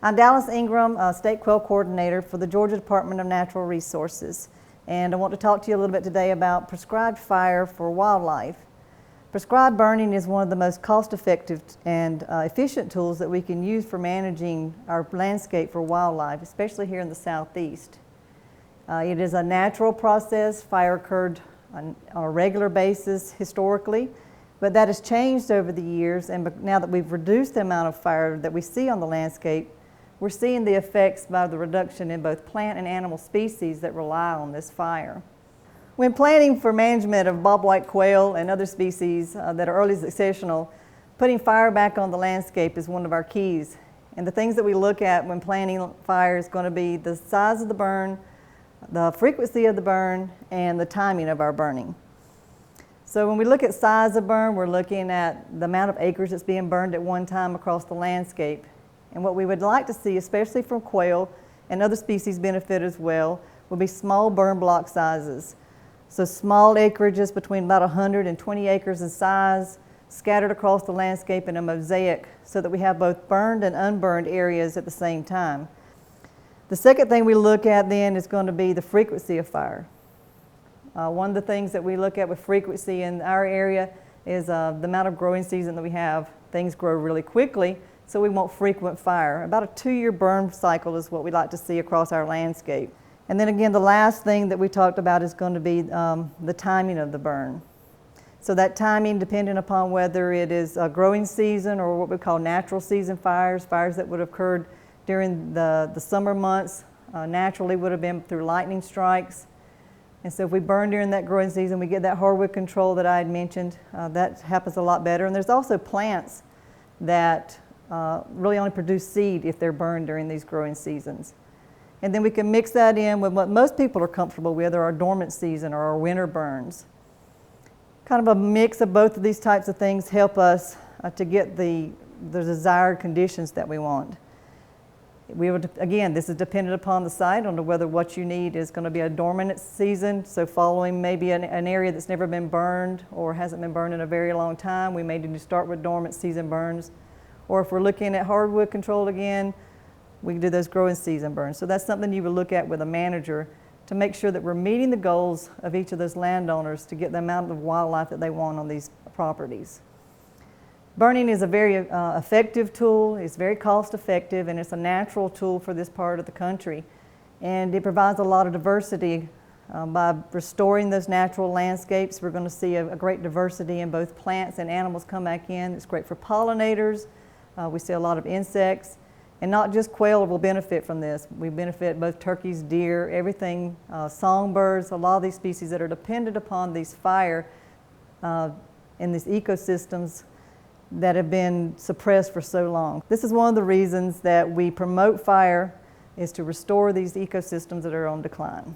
I'm Dallas Ingram, State Quail Coordinator for the Georgia Department of Natural Resources, and I want to talk to you a little bit today about prescribed fire for wildlife. Prescribed burning is one of the most cost-effective and efficient tools that we can use for managing our landscape for wildlife, especially here in the southeast. It is a natural process. Fire occurred on a regular basis historically, but that has changed over the years, and now that we've reduced the amount of fire that we see on the landscape, we're seeing the effects by the reduction in both plant and animal species that rely on this fire. When planning for management of bobwhite quail and other species that are early successional, putting fire back on the landscape is one of our keys. And the things that we look at when planning fire is going to be the size of the burn, the frequency of the burn, and the timing of our burning. So when we look at size of burn, we're looking at the amount of acres that's being burned at one time across the landscape. And what we would like to see, especially from quail and other species benefit as well, will be small burn block sizes. So small acreages between about 100 and 20 acres in size, scattered across the landscape in a mosaic so that we have both burned and unburned areas at the same time. The second thing we look at then is going to be the frequency of fire. One of the things that we look at with frequency in our area is the amount of growing season that we have. Things grow really quickly, so we want frequent fire. About a 2-year burn cycle is what we like to see across our landscape. And then again, the last thing that we talked about is going to be the timing of the burn. So that timing, depending upon whether it is a growing season or what we call natural season fires, fires that would have occurred during the summer months, naturally would have been through lightning strikes. And so if we burn during that growing season, we get that hardwood control that I had mentioned. That happens a lot better. And there's also plants that really only produce seed if they're burned during these growing seasons. And then we can mix that in with what most people are comfortable with, or our dormant season or our winter burns. Kind of a mix of both of these types of things help us to get the desired conditions that we want. Again, this is dependent upon the site, on whether what you need is going to be a dormant season, so following maybe an area that's never been burned or hasn't been burned in a very long time, we may need to start with dormant season burns. Or if we're looking at hardwood control again, we can do those growing season burns. So that's something you would look at with a manager to make sure that we're meeting the goals of each of those landowners to get the amount of wildlife that they want on these properties. Burning is a very effective tool, it's very cost effective, and it's a natural tool for this part of the country. And it provides a lot of diversity. By restoring those natural landscapes, we're going to see a great diversity in both plants and animals come back in. It's great for pollinators. We see a lot of insects. And not just quail will benefit from this. We benefit both turkeys, deer, everything, songbirds, a lot of these species that are dependent upon these fire in these ecosystems that have been suppressed for so long. This is one of the reasons that we promote fire, is to restore these ecosystems that are on decline.